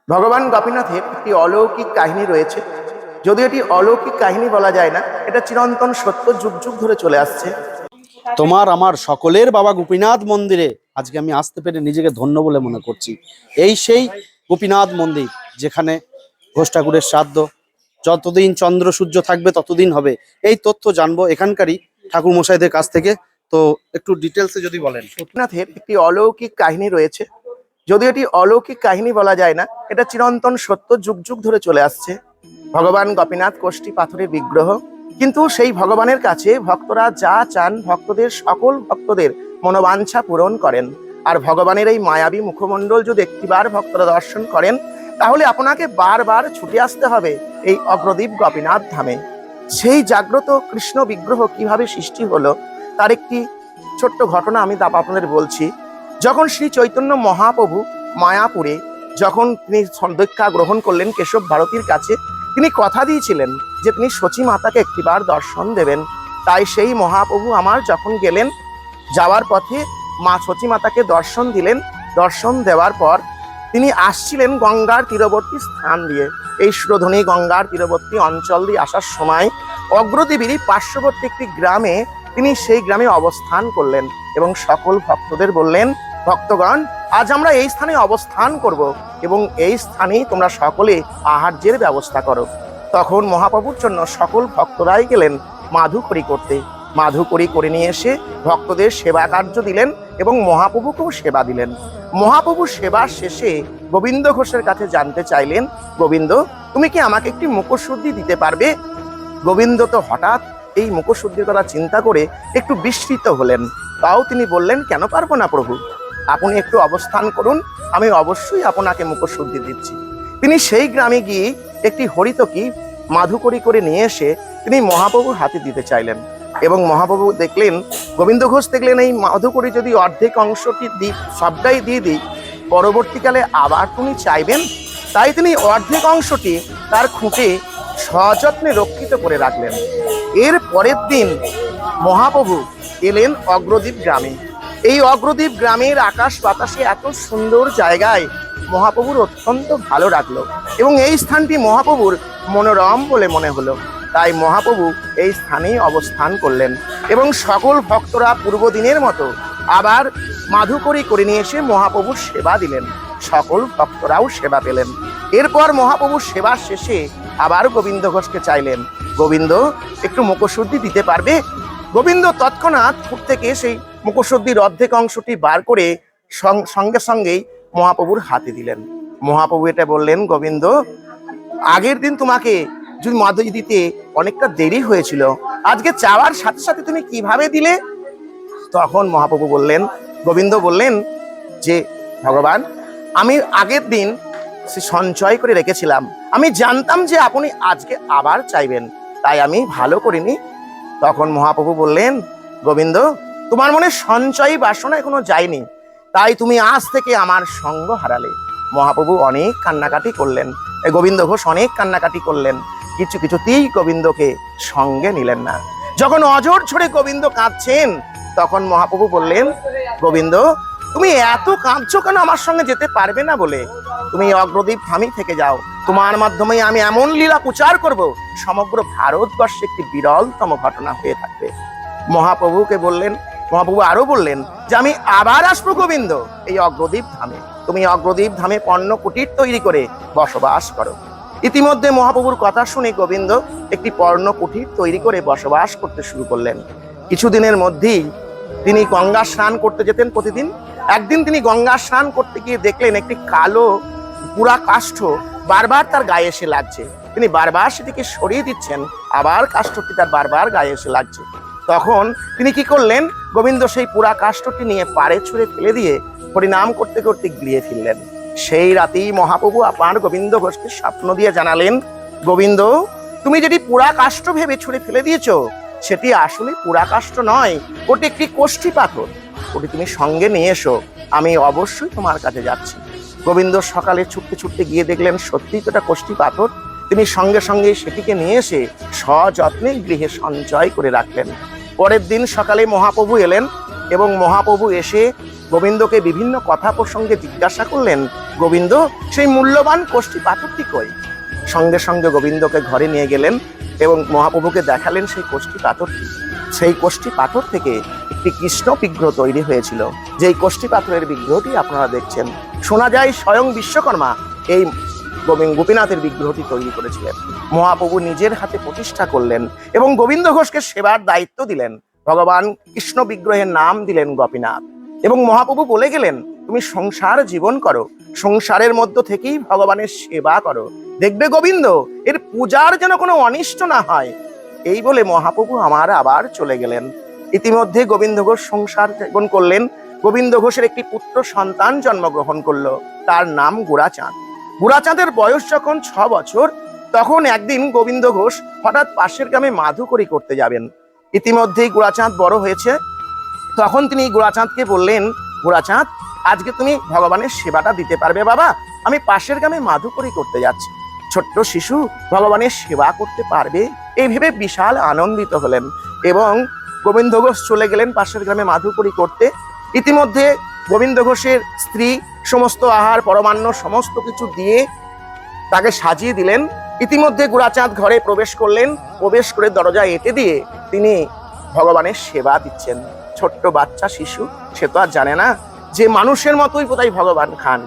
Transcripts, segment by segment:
ভগবান গোপীনাথের একটি অলৌকিক কাহিনী রয়েছে। যদিও এটি অলৌকিক কাহিনী বলা যায় না, এটা চিরন্তন সত্য, যুগ যুগ ধরে চলে আসছে। তোমার আমার সকলের বাবা গোপীনাথ মন্দিরে আজকে আমি আসতে পেরে নিজেকে ধন্য বলে মনে করছি। এই সেই গোপীনাথ মন্দির যেখানে ঘোষ ঠাকুরের শ্রাদ্ধ, যতদিন চন্দ্র সূর্য থাকবে ততদিন হবে। এই তথ্য জানবো এখানকারই ঠাকুর মশাইদের কাছ থেকে। তো একটু ডিটেলসে যদি বলেন। গোপীনাথের একটি অলৌকিক কাহিনী রয়েছে। যদিও এটি অলৌকিক কাহিনী বলা যায় না, এটা চিরন্তন সত্য, যুগ যুগ ধরে চলে আসছে। ভগবান গোপীনাথ কোষ্ঠী পাথরের বিগ্রহ, কিন্তু সেই ভগবানের কাছে ভক্তরা যা চান, ভক্তদের সকল ভক্তদের মনোবাঞ্ছা পূরণ করেন। আর ভগবানের এই মায়াবী মুখমণ্ডল যদি একটিবার ভক্তরা দর্শন করেন, তাহলে আপনাকে বারবার ছুটে আসতে হবে এই অগ্রদ্বীপ গোপীনাথ ধামে। সেই জাগ্রত কৃষ্ণ বিগ্রহ কিভাবে সৃষ্টি হলো তার একটি ছোট্ট ঘটনা আমি আপনাদের বলছি। যখন শ্রী চৈতন্য মহাপ্রভু মায়াপুরে যখন তিনি দীক্ষা গ্রহণ করলেন কেশব ভারতীর কাছে, তিনি কথা দিয়েছিলেন যে তিনি সচী মাতাকে একটিবার দর্শন দেবেন। তাই সেই মহাপ্রভু আমার যখন গেলেন, যাওয়ার পথে মা সচী মাতাকে দর্শন দিলেন। দর্শন দেওয়ার পর তিনি আসছিলেন গঙ্গার তীরবর্তী স্থান দিয়ে। এই সুরধনী গঙ্গার তীরবর্তী অঞ্চল দিয়ে আসার সময় অগ্রদেবীরই পার্শ্ববর্তী একটি গ্রামে তিনি সেই গ্রামে অবস্থান করলেন এবং সকল ভক্তদের বললেন, ভক্তগণ, আজ আমরা এই স্থানে অবস্থান করব এবং এই স্থানেই তোমরা সকলে আহার্যের ব্যবস্থা করো। তখন মহাপ্রভুর জন্য সকল ভক্তরাই গেলেন মাধুকরী করতে। মাধুকরী করে নিয়ে এসে ভক্তদের সেবা কার্য দিলেন এবং মহাপ্রভুকেও সেবা দিলেন। মহাপ্রভু সেবার শেষে গোবিন্দ ঘোষের কাছে জানতে চাইলেন, গোবিন্দ, তুমি কি আমাকে একটি মুখশুদ্ধি দিতে পারবে? গোবিন্দ তো হঠাৎ এই মুখশুদ্ধির কথা চিন্তা করে একটু বিস্মিত হলেন। তাও তিনি বললেন, কেন পারবো না প্রভু, আপনি একটু অবস্থান করুন, আমি অবশ্যই আপনাকে মুখশুদ্ধি দিচ্ছি। তিনি সেই গ্রামে গিয়ে একটি হরিতকি মাধুকরী করে নিয়ে এসে তিনি মহাপ্রভুর হাতে দিতে চাইলেন এবং মহাপ্রভু দেখলেন, গোবিন্দ ঘোষ দেখলেন এই মাধুকরী যদি অর্ধেক অংশটি সবটাই দিয়ে দিই, পরবর্তীকালে আবার তিনি চাইবেন। তাই তিনি অর্ধেক অংশটি তার খুঁটে সযত্নে রক্ষিত করে রাখলেন। এর পরের দিন মহাপ্রভু এলেন অগ্রদ্বীপ গ্রামে। এই অগ্রদ্বীপ গ্রামের আকাশ বাতাসে এত সুন্দর জায়গায় মহাপ্রভুর অত্যন্ত ভালো লাগলো এবং এই স্থানটি মহাপ্রভুর মনোরম বলে মনে হলো। তাই মহাপ্রভু এই স্থানেই অবস্থান করলেন এবং সকল ভক্তরা পূর্বদিনের মতো আবার মাধুকরী করে নিয়ে এসে মহাপ্রভুর সেবা দিলেন। সকল ভক্তরাও সেবা পেলেন। এরপর মহাপ্রভুর সেবা শেষে আবার গোবিন্দ ঘোষকে চাইলেন, গোবিন্দ, একটু মুখশুদ্ধি দিতে পারবে? গোবিন্দ তৎক্ষণাৎ খুব থেকে সেই মুখশুদ্ধির অর্ধেক অংশটি বার করে সঙ্গে সঙ্গেই মহাপ্রভুর হাতে দিলেন। মহাপ্রভু এটা বললেন, গোবিন্দ, আগের দিন তোমাকে যদি মাধুরী দিতে অনেকটা দেরি হয়েছিল, আজকে চাওয়ার সাথে সাথে তুমি কিভাবে দিলে? তখন মহাপ্রভু বললেন, গোবিন্দ বললেন যে, ভগবান, আমি আগের দিন সঞ্চয় করে রেখেছিলাম, আমি জানতাম যে আপনি আজকে আবার চাইবেন, তাই আমি ভালো করিনি। তখন মহাপ্রভু বললেন, গোবিন্দ, তোমার মনে সঞ্চয়ী বাসনা এখনো যায়নি, তাই তুমি আজ থেকে আমার সঙ্গ হারালে। মহাপ্রভু অনেক কান্নাকাটি করলেন, গোবিন্দ ঘোষ অনেক কান্নাকাটি করলেন, কিছুতেই গোবিন্দকে সঙ্গে নিলেন না। যখন অজর ছড়ে গোবিন্দ কাঁদছেন, তখন মহাপ্রভু বললেন, গোবিন্দ, তুমি এত কাঁদছো কেন আমার সঙ্গে যেতে পারবে না বলে? তুমি অগ্রদ্বীপ ধামই থেকে যাও, তোমার মাধ্যমে আমি এমন লীলা প্রচার করব, সমগ্র ভারতবর্ষে একটি বিরলতম ঘটনা হয়ে থাকবে। মহাপ্রভুকে বললেন, মহাপ্রভু আরো বললেন যে আমি আবার আসবো গোবিন্দ এই অগ্রদ্বীপ ধামে, তুমি অগ্রদ্বীপ ধামে পণ্য কুটির তৈরি করে বসবাস করো। ইতিমধ্যে মহাপ্রভুর কথা শুনে গোবিন্দ একটি পর্ণ কুটির তৈরি করে বসবাস করতে শুরু করলেন। কিছুদিনের মধ্যেই তিনি গঙ্গা স্নান করতে যেতেন প্রতিদিন। একদিন তিনি গঙ্গা স্নান করতে গিয়ে দেখলেন একটি কালো পুরা কাষ্ঠ বারবার তার গায়ে এসে লাগছে। তিনি বারবার সেটিকে সরিয়ে দিচ্ছেন, আবার কাষ্ঠটি তার বারবার গায়ে এসে লাগছে। তখন তিনি কি করলেন, গোবিন্দ সেই পুরা কাষ্ঠটি নিয়ে পাড়ে ছুঁড়ে ফেলে দিয়ে হরিনাম করতে করতে গিয়ে ফিরলেন। সেই রাতেই মহাপ্রভু আপনার গোবিন্দ ঘোষকে স্বপ্ন দিয়ে জানালেন, গোবিন্দ, তুমি যেটি পুরা কাষ্ঠ ভেবে ছুঁড়ে ফেলে দিয়েছ, সেটি আসলে পুরা কাষ্ঠ নয়, ওটি একটি কোষ্ঠী পাথর, ওটি তুমি সঙ্গে নিয়ে এসো, আমি অবশ্যই তোমার কাছে যাচ্ছি। গোবিন্দ সকালে ছুটতে ছুটতে গিয়ে দেখলেন সত্যিই তো এটা কোষ্ঠী পাথর। তিনি সঙ্গে সঙ্গে সেটিকে নিয়ে এসে সযত্নে গৃহে সঞ্চয় করে রাখলেন। পরের দিন সকালে মহাপ্রভু এলেন এবং মহাপ্রভু এসে গোবিন্দকে বিভিন্ন কথা প্রসঙ্গে জিজ্ঞাসা করলেন গোবিন্দ সেই মূল্যবান কোষ্ঠী পাথরটি কই? সঙ্গে সঙ্গে গোবিন্দকে ঘরে নিয়ে গেলেন এবং মহাপ্রভুকে দেখালেন সেই কোষ্ঠী পাথরটি। সেই কোষ্ঠী পাথর থেকে একটি কৃষ্ণ বিগ্রহ তৈরি হয়েছিল, যেই কোষ্ঠী পাথরের বিগ্রহটি আপনারা দেখছেন। শোনা যায় স্বয়ং বিশ্বকর্মা এই গোপীনাথের বিগ্রহটি তৈরি করেছিলেন। মহাপ্রভু নিজের হাতে প্রতিষ্ঠা করলেন এবং গোবিন্দ ঘোষকে সেবার দায়িত্ব দিলেন। ভগবান কৃষ্ণ বিগ্রহের নাম দিলেন গোপীনাথ এবং মহাপ্রভু বলে গেলেন, তুমি সংসার জীবন করো, সংসারের মধ্য থেকেই ভগবানের সেবা করো, দেখবে গোবিন্দ এর পূজার যেন কোনো অনিষ্ট না হয়। এই বলে মহাপ্রভু আমার আবার চলে গেলেন। ইতিমধ্যে গোবিন্দ ঘোষ সংসার জীবন করলেন। গোবিন্দ ঘোষের একটি পুত্র সন্তান জন্মগ্রহণ করলো, তার নাম গোড়াচাঁদ। গোড়াচাঁদের বয়স যখন 6 বছর, তখন একদিন গোবিন্দ ঘোষ হঠাৎ পাশের গ্রামে মাধুকরী করতে যাবেন। ইতিমধ্যেই গোড়াচাঁদ বড় হয়েছে। তখন তিনি গোড়াচাঁদকে বললেন, গোড়াচাঁদ, আজকে তুমি ভগবানের সেবাটা দিতে পারবে বাবা? আমি পাশের গ্রামে মাধুকরী করতে যাচ্ছি। ছোট্ট শিশু ভগবানের সেবা করতে পারবে, এই ভেবে বিশাল আনন্দিত হলেন এবং গোবিন্দ ঘোষ চলে গেলেন পাশের গ্রামে মাধুকরী করতে। ইতিমধ্যে গোবিন্দ ঘোষের স্ত্রী সমস্ত আহার পরমান্ন সমস্ত কিছু দিয়ে তাকে সাজিয়ে দিলেন। ইতিমধ্যে গোড়াচাঁদ ঘরে প্রবেশ করলেন। প্রবেশ করে দরজা এঁটে দিয়ে তিনি ভগবানের সেবা দিচ্ছেন। ছোট্ট বাচ্চা শিশু, সে তো আর জানে না যে মানুষের মতোই বোধহয় ভগবান খান।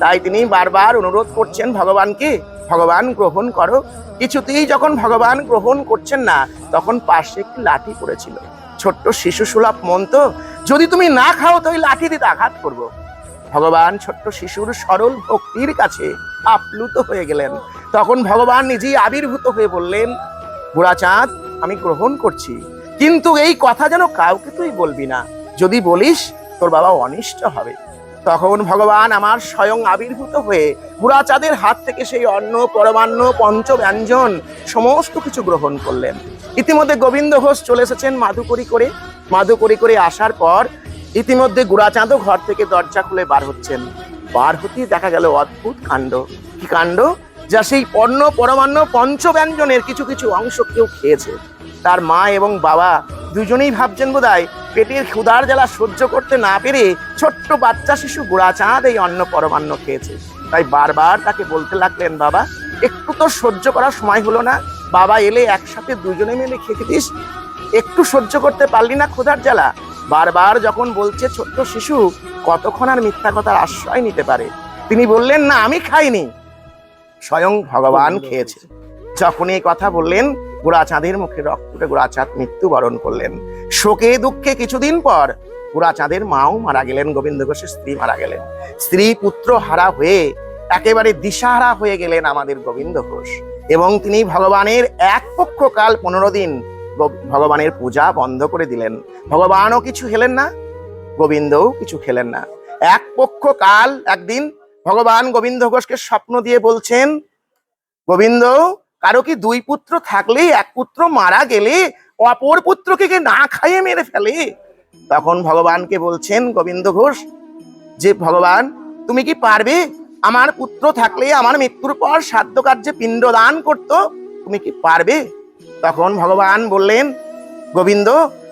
তাই তিনি বারবার অনুরোধ করছেন ভগবানকে, ভগবান গ্রহণ করো। কিছুতেই যখন ভগবান গ্রহণ করছেন না, তখন পাশে একটি লাঠি পড়েছিল। ছোট্ট শিশু সুলভ মন তো, যদি তুমি না খাও তো ওই লাঠি দিয়ে আঘাত করব। ভগবান ছোট্ট শিশুর সরল ভক্তির কাছে আপ্লুত হয়ে গেলেন। তখন ভগবান নিজেই আবির্ভূত হয়ে বললেন, গোড়াচাঁদ, আমি গ্রহণ করছি, কিন্তু এই কথা যেন কাউকে তুই বলবি না, যদি বলিস তোর বাবা অনিষ্ট হবে। তখন ভগবান আমার স্বয়ং আবির্ভূত হয়ে গোড়াচাঁদের হাত থেকে সেই অন্ন পরমান্ন পঞ্চব্যঞ্জন সমস্ত কিছু গ্রহণ করলেন। ইতিমধ্যে গোবিন্দ ঘোষ চলে এসেছেন মাধুকরী করে আসার পর ইতিমধ্যে গোড়াচাঁদও ঘর থেকে দরজা খুলে বার হচ্ছেন। বার হতেই দেখা গেল অদ্ভুত কাণ্ড। কি কাণ্ড? যা সেই অন্ন পরমান্ন পঞ্চব্যঞ্জনের কিছু কিছু অংশ কেউ খেয়েছে। তার মা এবং বাবা দুজনেই ভাবছেন বোধহয় পেটের ক্ষুধার জ্বালা সহ্য করতে না পেরে ছোট্ট বাচ্চা শিশু গোড়াচাঁদ এই অন্ন পরমান্ন খেয়েছে। তাই বারবার তাকে বলতে লাগলেন, বাবা একটু তো সহ্য করার সময় হলো না? বাবা এলে একসাথে দুজনে মিলে খেতে দিস, একটু সহ্য করতে পারলি না ক্ষুধার জ্বালা? বারবার যখন বলছে ছোট্ট শিশু, কতক্ষণ আর মিথ্যা কথার আশ্রয় নিতে পারে? তিনি বললেন, না আমি খাইনি, স্বয়ং ভগবান খেয়েছে। যখন এই কথা বললেন, গোড়াচাঁদের মুখে রক্ত উঠে গোড়াচাঁদ মৃত্যুবরণ করলেন। শোকে দুঃখে কিছুদিন পর গোড়াচাঁদের মাও মারা গেলেন, গোবিন্দ ঘোষের স্ত্রী মারা গেলেন। স্ত্রী পুত্র হারা হয়ে একেবারে দিশাহারা হয়ে গেলেন আমাদের গোবিন্দ ঘোষ। এবং তিনি ভগবানের এক পক্ষ কাল 15 দিন ভগবানের পূজা বন্ধ করে দিলেন। ভগবানও কিছু খেলেন না, গোবিন্দও কিছু খেলেন না। এক পক্ষ কাল একদিন ভগবান গোবিন্দ ঘোষকে স্বপ্ন দিয়ে বলছেন, গোবিন্দ, কারো কি 2 পুত্র থাকলে এক পুত্র মারা গেলে অপর পুত্রকে কে না খাইয়ে মেরে ফেলে? তখন ভগবানকে বলছেন গোবিন্দ ঘোষ যে, ভগবান তুমি কি পারবে আমার পুত্র থাকলে আমার মৃত্যুর পর শ্রাদ্ধ কার্যে পিণ্ড দান করতো? তুমি কি পারবে? তখন ভগবান বললেন, গোবিন্দ,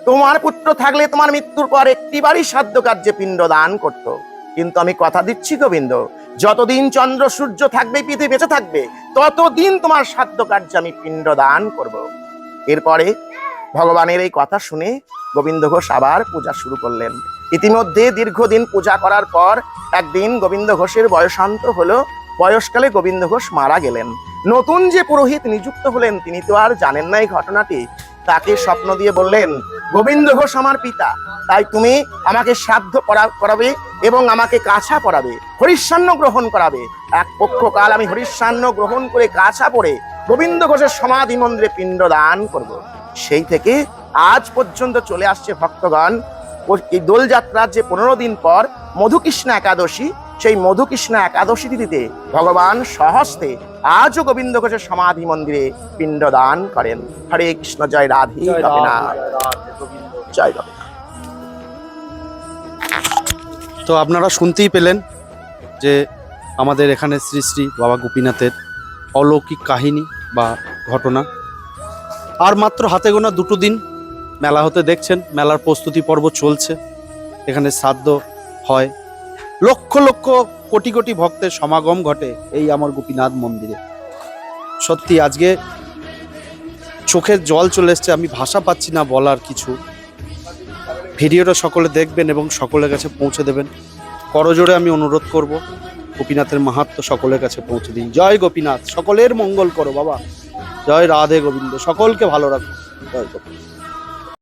তোমার পুত্র থাকলে তোমার মৃত্যুর পর একটিবারই শ্রাদ্ধ কার্যে পিণ্ড দান করতো, কিন্তু আমি কথা দিচ্ছি গোবিন্দ, যতদিন চন্দ্র সূর্য থাকবে, পৃথিবী বেঁচে থাকবে, ততদিন তোমার শ্রাদ্ধ কার্যে আমি পিণ্ড দান করব। এরপরে ভগবানের এই কথা শুনে গোবিন্দ ঘোষ আবার পূজা শুরু করলেন। ইতিমধ্যে দীর্ঘদিন পূজা করার পর একদিন গোবিন্দ ঘোষের বয়সান্ত হলো। বয়সকালে গোবিন্দ ঘোষ মারা গেলেন। নতুন যে পুরোহিত নিযুক্ত হলেন তিনি তো আর জানেন না এই ঘটনাটি। তাকে স্বপ্ন দিয়ে বললেন, গোবিন্দ ঘোষ আমার পিতা, তাই তুমি আমাকে শ্রাদ্ধ করাবে এবং আমাকে কাছা পরাবে, হরিশ্চান্ন গ্রহণ করাবে। এক পক্ষকাল আমি হরিশ্চান্ন গ্রহণ করে কাছা পরে গোবিন্দ ঘোষের সমাধি মন্দিরে পিণ্ড দান করব। সেই থেকে আজ পর্যন্ত চলে আসছে ভক্তগণ। এই দোলযাত্রার যে 15 দিন পর মধুকৃষ্ণ একাদশী, সেই মধুকৃষ্ণ একাদশী তিথিতে ভগবান স্বহস্তে আজও গোবিন্দ ঘোষের সমাধি মন্দিরে পিণ্ড দান করেন। হরে কৃষ্ণ, জয় রাধে গোপীনাথ, জয় গোপীনাথ। তো আপনারা শুনতেই পেলেন যে আমাদের এখানে শ্রী শ্রী বাবা গোপীনাথের অলৌকিক কাহিনী বা ঘটনা। আর মাত্র হাতে গোনা 2 দিন মেলা হতে দেখছেন, মেলার প্রস্তুতি পর্ব চলছে। এখানে শ্রাদ্ধ হয়, লক্ষ লক্ষ কোটি কোটি ভক্তের সমাগম ঘটে এই আমার গোপীনাথ মন্দিরে। সত্যি আজকে চোখের জল চলে এসছে, আমি ভাষা পাচ্ছি না বলার কিছু। ভিডিওটা সকলে দেখবেন এবং সকলের কাছে পৌঁছে দেবেন। করজোড়ে আমি অনুরোধ করব, গোপীনাথের মাহাত্ম্য সকলের কাছে পৌঁছে দিন। জয় গোপীনাথ, সকলের মঙ্গল করো বাবা। জয় রাধে গোবিন্দ, সকলকে ভালো রাখো। জয় গোপীনাথ।